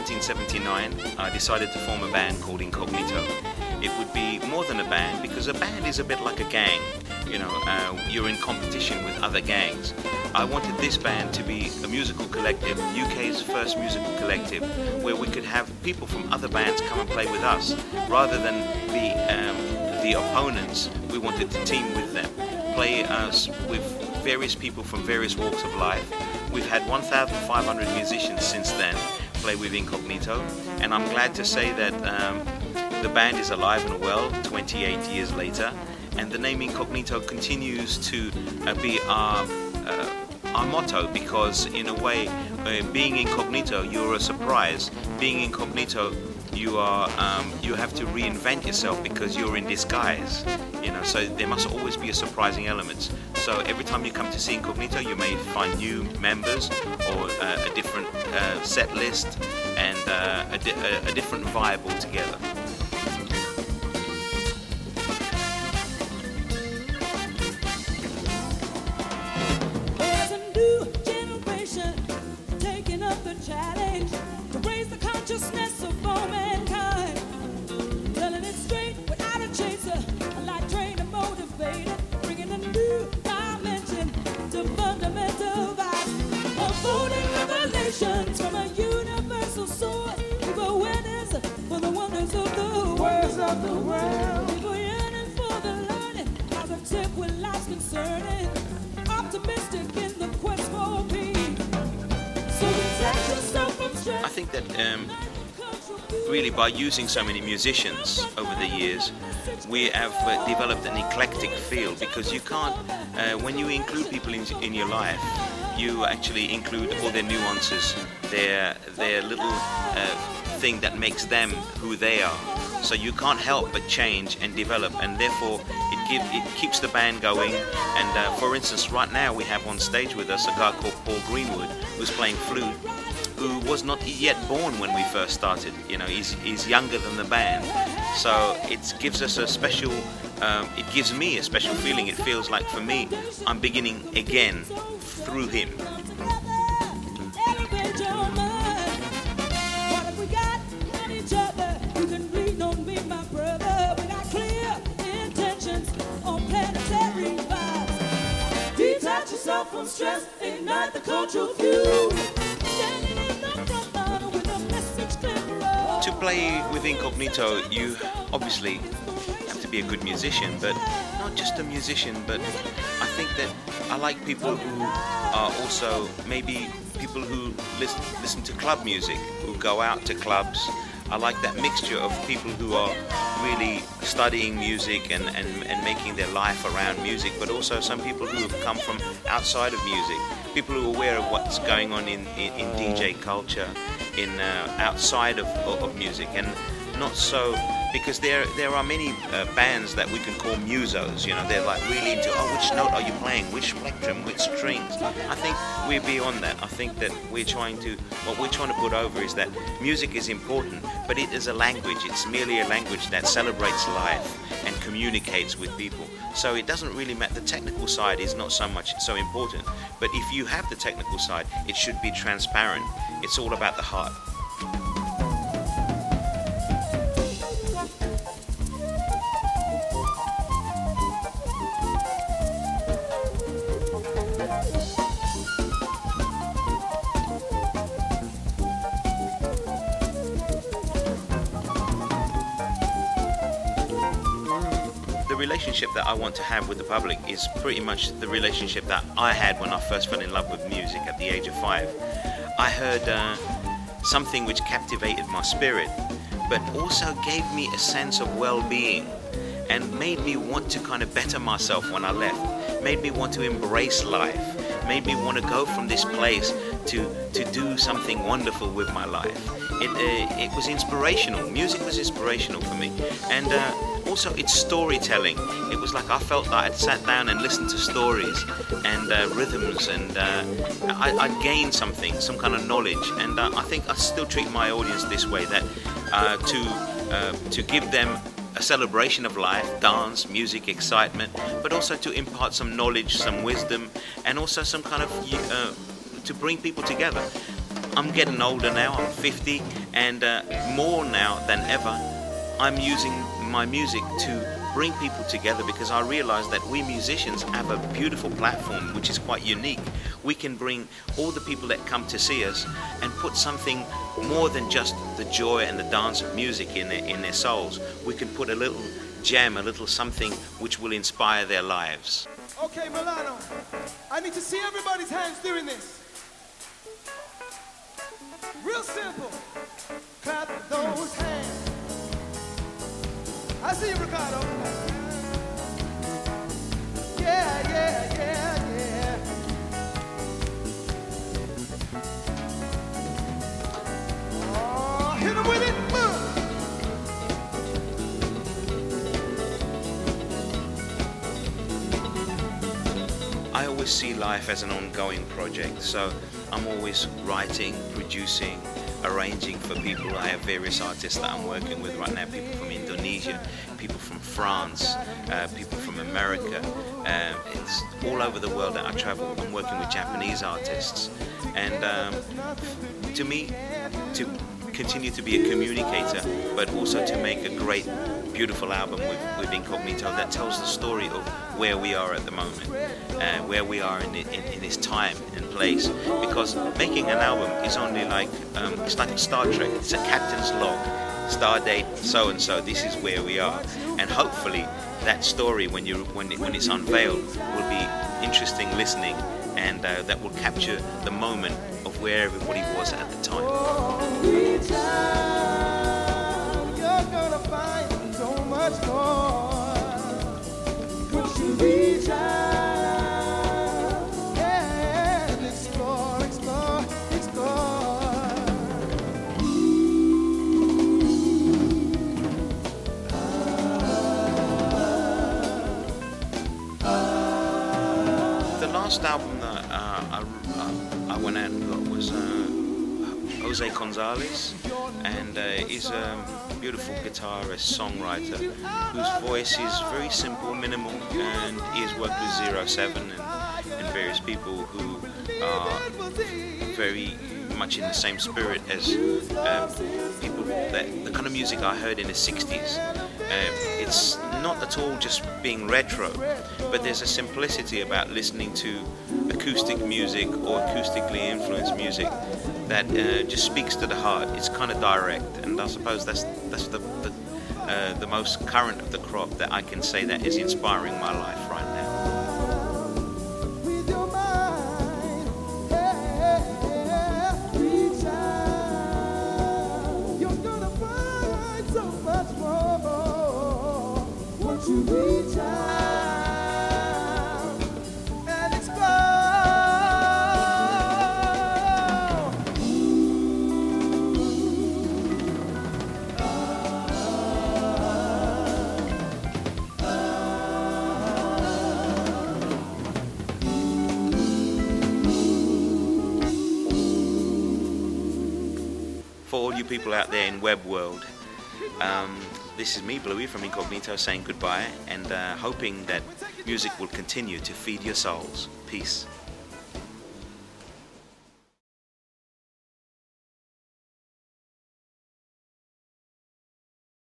1979, I decided to form a band called Incognito. It would be more than a band, because a band is a bit like a gang. You know, you're in competition with other gangs. I wanted this band to be a musical collective, UK's first musical collective, where we could have people from other bands come and play with us. Rather than the opponents, we wanted to team with them, play us with various people from various walks of life. We've had 1,500 musicians since then play with Incognito, and I'm glad to say that the band is alive and well 28 years later, and the name Incognito continues to be our motto, because in a way, being incognito, you're a surprise. Being incognito, you have to reinvent yourself because you're in disguise. You know, so there must always be a surprising element. So every time you come to see Incognito, you may find new members or a different set list and a different vibe altogether. There's a new generation taking up the challenge to raise the consciousness of all mankind, telling it straight without a chaser, a light train to motivate it, bringing a new dimension to fundamental vibes, unfolding revelations from a universal source, give awareness for the wonders of the world, people yearning for the learning, positive with life's concerning, optimistic in the quest for peace. So protect yourself from stress. I think that really by using so many musicians over the years, we have developed an eclectic feel, because you can't, when you include people in your life, you actually include all their nuances, their little thing that makes them who they are. So you can't help but change and develop, and therefore it keeps the band going. And for instance, right now we have on stage with us a guy called Paul Greenwood, who's playing flute, who was not yet born when we first started. You know, he's younger than the band, so it gives us a special, it gives me a special feeling. It feels like, for me, I'm beginning again through him. Elevate your mind. What have we got in each other? You can lean on me, my brother. We got clear intentions on planetary vibes. Detach yourself from stress, ignite the cultural fuel. Standing in the front line with a message clear. To play with Incognito, you obviously have to be a good musician, but not just a musician, but I think that I like people who are also maybe people who listen to club music, who go out to clubs. I like that mixture of people who are really studying music and making their life around music, but also some people who have come from outside of music, people who are aware of what's going on in DJ culture, in outside of music, and not so, because there are many bands that we can call musos. You know, they're like really into, oh, which note are you playing, which plectrum, which strings. I think we're beyond that. I think that what we're trying to put over is that music is important, but it is a language. It's merely a language that celebrates life and communicates with people. So it doesn't really matter. The technical side is not so much so important, but if you have the technical side, it should be transparent. It's all about the heart. The relationship that I want to have with the public is pretty much the relationship that I had when I first fell in love with music at the age of 5. I heard something which captivated my spirit, but also gave me a sense of well-being and made me want to kind of better myself when I left, made me want to embrace life, made me want to go from this place to do something wonderful with my life. It was inspirational. Music was inspirational for me, and also it's storytelling. It was like I felt like I'd sat down and listened to stories and rhythms, and I'd gained something, some kind of knowledge. And I think I still treat my audience this way, that to give them a celebration of life, dance, music, excitement, but also to impart some knowledge, some wisdom, and also some kind of to bring people together. I'm getting older now, I'm 50, and more now than ever, I'm using my music to bring people together, because I realize that we musicians have a beautiful platform which is quite unique. We can bring all the people that come to see us and put something more than just the joy and the dance of music in their souls. We can put a little gem, a little something which will inspire their lives. Okay, Milano, I need to see everybody's hands doing this. Real simple. Clap those hands. I see you, Ricardo. Yeah, yeah, yeah, yeah. Oh, hit 'em with it. I always see life as an ongoing project, so I'm always writing, producing, arranging for people. I have various artists that I'm working with right now, people from Indonesia, people from France, people from America. It's all over the world that I travel. I'm working with Japanese artists, and to me, to continue to be a communicator, but also to make a great, beautiful album with Incognito that tells the story of where we are at the moment, where we are in this time and place. Because making an album is only like, it's like a Star Trek, it's a captain's log, star date so and so, this is where we are. And hopefully that story, when it's unveiled, will be interesting listening, and that will capture the moment of where everybody was at the time. Reach out, you're gonna find so much more. Once you reach out, yeah, and explore, explore, explore. The last album that I went out and got was Jose Gonzalez, and he's a beautiful guitarist, songwriter, whose voice is very simple, minimal, and he has worked with 07 and various people who are very much in the same spirit as people that the kind of music I heard in the 60s. It's not at all just being retro, but there's a simplicity about listening to acoustic music or acoustically influenced music that just speaks to the heart. It's kind of direct, and I suppose that's the most current of the crop that I can say that is inspiring my life right now. With your mind, yeah, reach out. You're gonna find so much more. Once you reach out and explore. For all you people out there in web world, this is me, Bluey, from Incognito, saying goodbye, and hoping that music will continue to feed your souls. Peace.